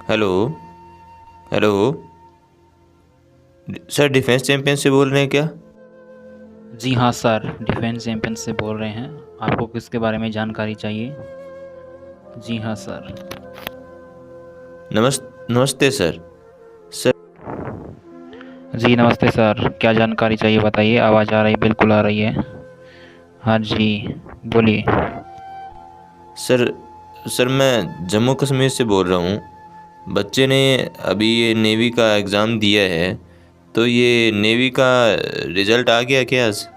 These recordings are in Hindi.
Hello. Hello. Sir defence champion से बोल रहे हैं क्या? जी हाँ सर, डिफेंस चैम्पियन से बोल रहे हैं। आपको किसके बारे में जानकारी चाहिए? जी हाँ सर। नमस्ते सर। सर जी नमस्ते सर, क्या जानकारी चाहिए बताइए। आवाज़ आ रही, बिल्कुल आ रही है। हाँ जी, बोलिए। सर सर मैं जम्मू कश्मीर से बोल रहा हूँ। बच्चे ने अभी ये नेवी का एग्ज़ाम दिया है, तो ये नेवी का रिज़ल्ट आ गया क्या आज?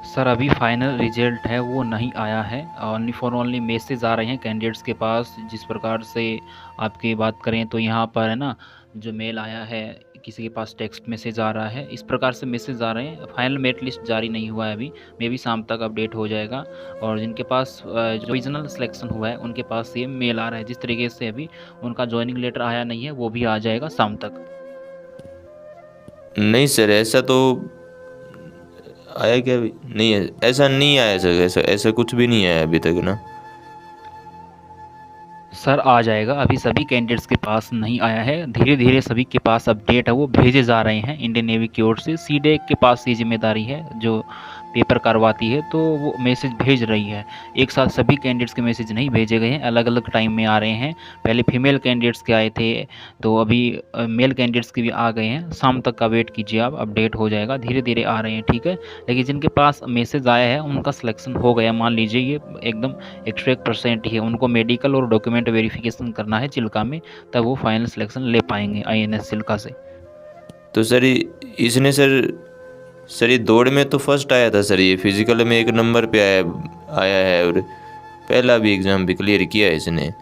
सर अभी फाइनल रिजल्ट है वो नहीं आया है। ओनली फॉर ओनली मैसेज आ रहे हैं कैंडिडेट्स के पास। जिस प्रकार से आपकी बात करें तो यहाँ पर है ना, जो मेल आया है, किसी के पास टेक्स्ट मैसेज आ रहा है, इस प्रकार से मैसेज आ रहे हैं। फाइनल मेरिट लिस्ट जारी नहीं हुआ है अभी, मे भी शाम तक अपडेट हो जाएगा। और जिनके पास जो रीजनल सिलेक्शन हुआ है उनके पास ये मेल आ रहा है। जिस तरीके से अभी उनका ज्वाइनिंग लेटर आया नहीं है वो भी आ जाएगा शाम तक। नहीं सर, ऐसा तो आया क्या? अभी नहीं है, ऐसा नहीं आया सर। ऐसा ऐसा कुछ भी नहीं आया अभी तक ना। सर आ जाएगा, अभी सभी कैंडिडेट्स के पास नहीं आया है। धीरे धीरे सभी के पास अपडेट है वो भेजे जा रहे हैं इंडियन नेवी की ओर से। सीडे के पास ये जिम्मेदारी है जो पेपर करवाती है, तो वो मैसेज भेज रही है। एक साथ सभी कैंडिडेट्स के मैसेज नहीं भेजे गए हैं, अलग अलग टाइम में आ रहे हैं। पहले फीमेल कैंडिडेट्स के आए थे, तो अभी मेल कैंडिडेट्स के भी आ गए हैं। शाम तक का वेट कीजिए आप, अपडेट हो जाएगा। धीरे धीरे आ रहे हैं, ठीक है। लेकिन जिनके पास मैसेज आया है उनका सिलेक्शन हो गया, मान लीजिए ये एकदम 101% ही है। उनको मेडिकल और डॉक्यूमेंट वेरिफिकेशन करना है चिल्का में, तब वो फाइनल सिलेक्शन ले पाएंगे आईएनएस चिल्का से। तो सर इसने सर ये दौड़ में तो फर्स्ट आया था सर। ये फिजिकल में एक नंबर पे आया आया है, और पहला भी एग्ज़ाम भी क्लियर किया है इसने।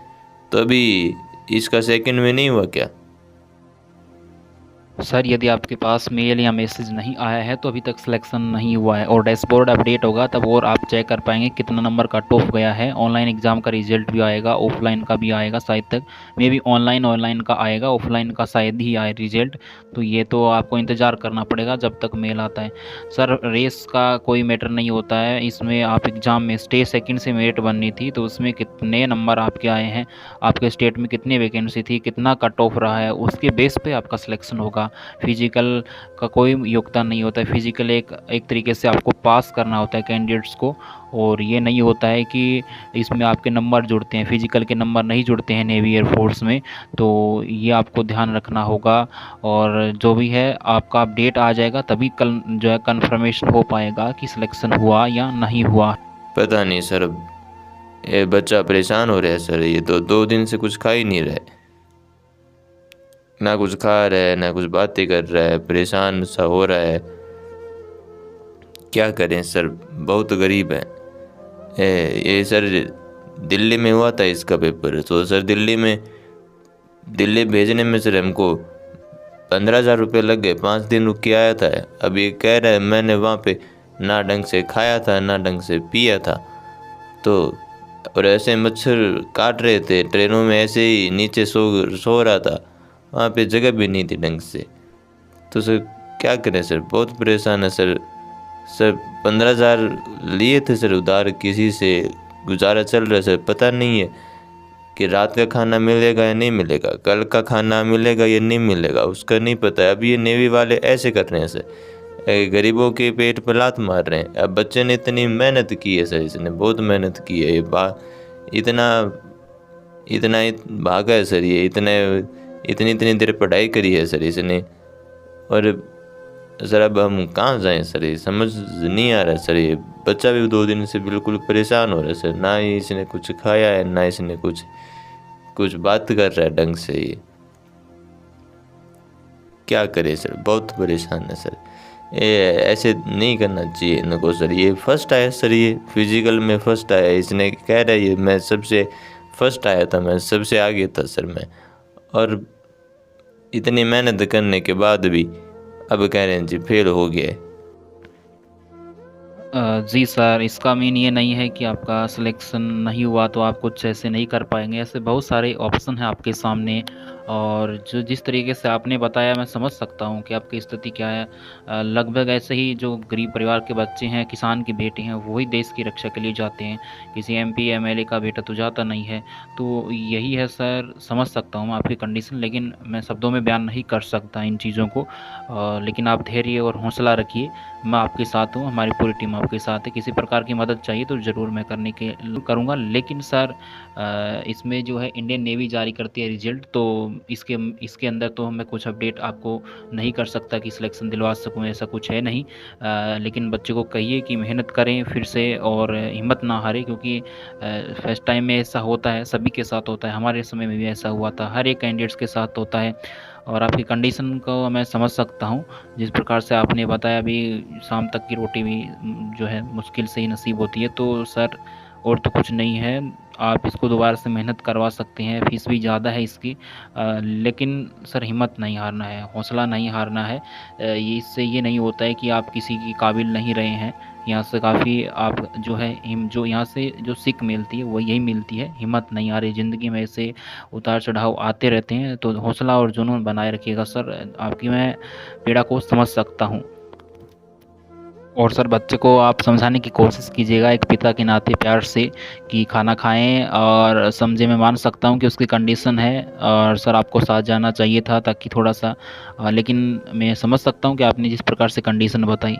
तो अभी इसका सेकंड में नहीं हुआ क्या? सर यदि आपके पास मेल या मैसेज नहीं आया है तो अभी तक सिलेक्शन नहीं हुआ है। और डैशबोर्ड अपडेट होगा तब और आप चेक कर पाएंगे कितना नंबर कट ऑफ गया है। ऑनलाइन एग्ज़ाम का रिजल्ट भी आएगा, ऑफलाइन का भी आएगा शायद तक। मे बी ऑनलाइन का आएगा, ऑफलाइन का शायद ही आए रिजल्ट। तो ये तो आपको इंतज़ार करना पड़ेगा जब तक मेल आता है। सर रेस का कोई मैटर नहीं होता है इसमें। आप एग्ज़ाम में स्टेट सेकंड से मेरिट बननी थी, तो उसमें कितने नंबर आपके आए हैं, आपके स्टेट में कितनी वैकेंसी थी, कितना कट ऑफ रहा है, उसके बेस पे आपका सिलेक्शन होगा। फिजिकल का कोई योगदान नहीं होता है। फिजिकल एक एक तरीके से आपको पास करना होता है कैंडिडेट्स को। और ये नहीं होता है कि इसमें आपके नंबर जुड़ते हैं, फिजिकल के नंबर नहीं जुड़ते हैं नेवी एयरफोर्स में। तो ये आपको ध्यान रखना होगा। और जो भी है आपका अपडेट आ जाएगा, तभी कल जो है कन्फर्मेशन हो पाएगा कि सिलेक्शन हुआ या नहीं हुआ। पता नहीं सर। अब ये बच्चा परेशान हो रहा है सर। ये तो 2 दिन से कुछ खा ही नहीं रहा है, ना कुछ खा रहा है ना कुछ बातें कर रहा है, परेशान सा हो रहा है। क्या करें सर, बहुत गरीब है। ये सर दिल्ली में हुआ था इसका पेपर, तो सर दिल्ली भेजने में सर हमको 15,000 रुपये लग गए। 5 दिन रुक के आया था। अब ये कह रहा है मैंने वहाँ पे ना ढंग से खाया था ना ढंग से पिया था। तो और ऐसे मच्छर काट रहे थे ट्रेनों में, ऐसे ही नीचे सो सो रहा था। वहाँ पे जगह भी नहीं थी ढंग से। तो सर क्या करें सर, बहुत परेशान है सर। सर 15,000 लिए थे सर उधार किसी से, गुजारा चल रहा है सर। पता नहीं है कि रात का खाना मिलेगा या नहीं मिलेगा, कल का खाना मिलेगा या नहीं मिलेगा, उसका नहीं पता है। अब ये नेवी वाले ऐसे कर रहे हैं सर, गरीबों के पेट पर लात मार रहे हैं। अब बच्चे ने इतनी मेहनत की है सर, इसने बहुत मेहनत की है। इतना भागा है सर, ये इतनी इतनी देर पढ़ाई करी है सर इसने। और सर अब हम कहाँ जाएं सर, ये समझ नहीं आ रहा सर। ये बच्चा भी 2 दिन से बिल्कुल परेशान हो रहा है सर। ना ही इसने कुछ खाया है ना इसने कुछ बात कर रहा है ढंग से। ये क्या करे सर, बहुत परेशान है सर। ये ऐसे नहीं करना चाहिए इनको सर। ये फर्स्ट आया सर, ये फिजिकल में फर्स्ट आया। इसने कह रहा है ये मैं सबसे फर्स्ट आया था, मैं सबसे आगे था सर मैं। और इतनी मेहनत करने के बाद भी अब कह रहे हैं जी फेल हो गया है। जी सर, इसका मीन ये नहीं है कि आपका सिलेक्शन नहीं हुआ तो आप कुछ ऐसे नहीं कर पाएंगे। ऐसे बहुत सारे ऑप्शन हैं आपके सामने। और जो जिस तरीके से आपने बताया मैं समझ सकता हूँ कि आपकी स्थिति क्या है। लगभग ऐसे ही जो गरीब परिवार के बच्चे हैं, किसान के बेटे हैं, वही देश की रक्षा के लिए जाते हैं। किसी एमपी एमएलए का बेटा तो जाता नहीं है। तो यही है सर, समझ सकता हूँ मैं आपकी कंडीशन, लेकिन मैं शब्दों में बयान नहीं कर सकता इन चीज़ों को। लेकिन आप धैर्य और हौसला रखिए, मैं आपके साथ हूँ, हमारी पूरी टीम आपके साथ है। किसी प्रकार की मदद चाहिए तो ज़रूर मैं करने के करूँगा। लेकिन सर इसमें जो है इंडियन नेवी जारी करती है रिजल्ट, तो इसके इसके अंदर तो मैं कुछ अपडेट आपको नहीं कर सकता कि सिलेक्शन दिलवा सकूँ, ऐसा कुछ है नहीं। लेकिन बच्चे को कहिए कि मेहनत करें फिर से और हिम्मत ना हारें, क्योंकि फर्स्ट टाइम में ऐसा होता है, सभी के साथ होता है, हमारे समय में भी ऐसा हुआ था, हर एक कैंडिडेट्स के साथ होता है। और आपकी कंडीशन को मैं समझ सकता हूँ, जिस प्रकार से आपने बताया अभी शाम तक की रोटी भी जो है मुश्किल से ही नसीब होती है। तो सर और तो कुछ नहीं है, आप इसको दोबारा से मेहनत करवा सकते हैं, फ़ीस भी ज़्यादा है इसकी। लेकिन सर हिम्मत नहीं हारना है, हौसला नहीं हारना है। ये इससे ये नहीं होता है कि आप किसी के काबिल नहीं रहे हैं। यहाँ से काफ़ी आप जो है जो यहाँ से जो सीख मिलती है वो यही मिलती है, हिम्मत नहीं हारे। ज़िंदगी में ऐसे उतार चढ़ाव आते रहते हैं, तो हौसला और जुनून बनाए रखिएगा सर। आपकी मैं पीड़ा को समझ सकता हूँ। और सर बच्चे को आप समझाने की कोशिश कीजिएगा एक पिता के नाते प्यार से, कि खाना खाएं और समझे। मैं मान सकता हूं कि उसकी कंडीशन है, और सर आपको साथ जाना चाहिए था ताकि थोड़ा सा लेकिन मैं समझ सकता हूं कि आपने जिस प्रकार से कंडीशन बताई।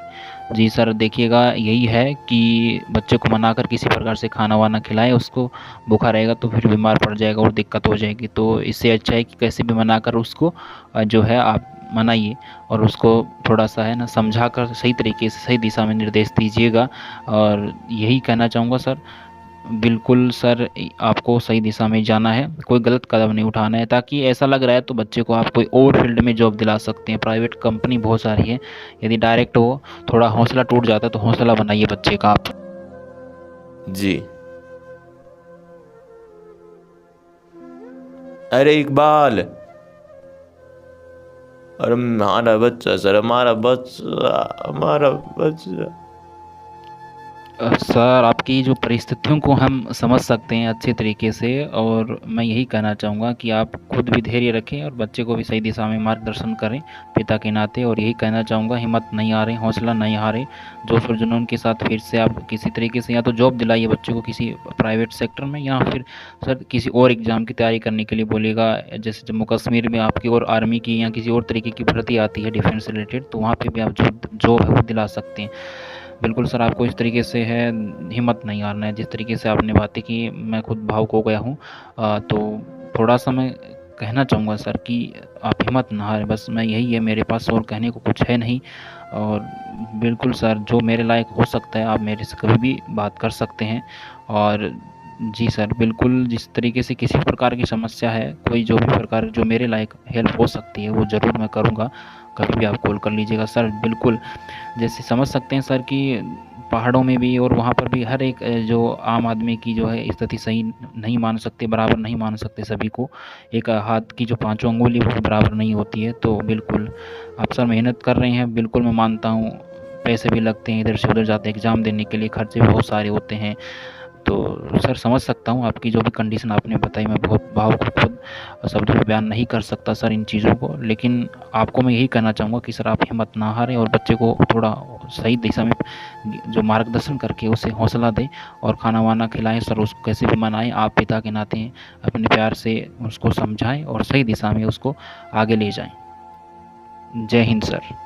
जी सर, देखिएगा यही है कि बच्चे को मनाकर किसी प्रकार से खाना वाना खिलाएं, उसको भूखा रहेगा तो फिर बीमार पड़ जाएगा और दिक्कत हो जाएगी। तो इससे अच्छा है कि कैसे भी मनाकर उसको जो है आप मनाइए, और उसको थोड़ा सा है ना समझा कर सही तरीके से सही दिशा में निर्देश दीजिएगा। और यही कहना चाहूँगा सर, बिल्कुल सर, आपको सही दिशा में जाना है, कोई गलत कदम नहीं उठाना है। ताकि ऐसा लग रहा है तो बच्चे को आप कोई और फील्ड में जॉब दिला सकते हैं, प्राइवेट कंपनी बहुत सारी है। यदि डायरेक्ट हो थोड़ा हौसला टूट जाता है, तो हौसला बनाइए बच्चे का आप। जी। अरे इकबाल, अरे हमारा बच्चा सर, हमारा बच्चा। सर आपकी जो परिस्थितियों को हम समझ सकते हैं अच्छे तरीके से, और मैं यही कहना चाहूँगा कि आप खुद भी धैर्य रखें और बच्चे को भी सही दिशा में मार्गदर्शन करें पिता के नाते। और यही कहना चाहूँगा, हिम्मत नहीं हारें, हौसला नहीं हारें, जोश और जुनून के साथ फिर से आप किसी तरीके से या तो जॉब दिलाइए बच्चे को किसी प्राइवेट सेक्टर में, या फिर सर किसी और एग्ज़ाम की तैयारी करने के लिए बोलिएगा। जैसे जम्मू कश्मीर में आपकी और आर्मी की या किसी और तरीके की भर्ती आती है डिफेंस रिलेटेड, तो वहाँ पर भी आप जॉब है वो दिला सकते हैं। बिल्कुल सर, आपको इस तरीके से है हिम्मत नहीं हारना है। जिस तरीके से आपने बातें की, मैं खुद भावुक हो गया हूँ। तो थोड़ा-सा मैं कहना चाहूँगा सर कि आप हिम्मत ना हारें, बस मैं यही है मेरे पास, और कहने को कुछ है नहीं। और बिल्कुल सर, जो मेरे लायक हो सकता है आप मेरे से कभी भी बात कर सकते हैं। और जी सर, बिल्कुल जिस तरीके से किसी प्रकार की समस्या है, कोई जो भी प्रकार जो मेरे लायक हेल्प हो सकती है वो ज़रूर मैं करूँगा। कभी भी आप कॉल कर लीजिएगा सर। बिल्कुल, जैसे समझ सकते हैं सर कि पहाड़ों में भी और वहाँ पर भी हर एक जो आम आदमी की जो है स्थिति सही नहीं मान सकते, बराबर नहीं मान सकते सभी को। एक हाथ की जो पाँचों अंगुली वो बराबर नहीं होती है। तो बिल्कुल आप सर मेहनत कर रहे हैं, बिल्कुल मैं मानता हूँ। पैसे भी लगते हैं, इधर से उधर जाते हैं एग्ज़ाम देने के लिए, खर्चे भी बहुत सारे होते हैं। तो सर समझ सकता हूँ आपकी जो भी कंडीशन आपने बताई, मैं बहुत भावुक हूँ खुद, शब्दों में बयान नहीं कर सकता सर इन चीज़ों को। लेकिन आपको मैं यही कहना चाहूँगा कि सर आप हिम्मत ना हारें और बच्चे को थोड़ा सही दिशा में जो मार्गदर्शन करके उसे हौसला दें, और खाना वाना खिलाएं सर, उसको कैसे भी मनाएं। आप पिता के नाते अपने प्यार से उसको समझाएं और सही दिशा में उसको आगे ले जाएं। जय हिंद सर।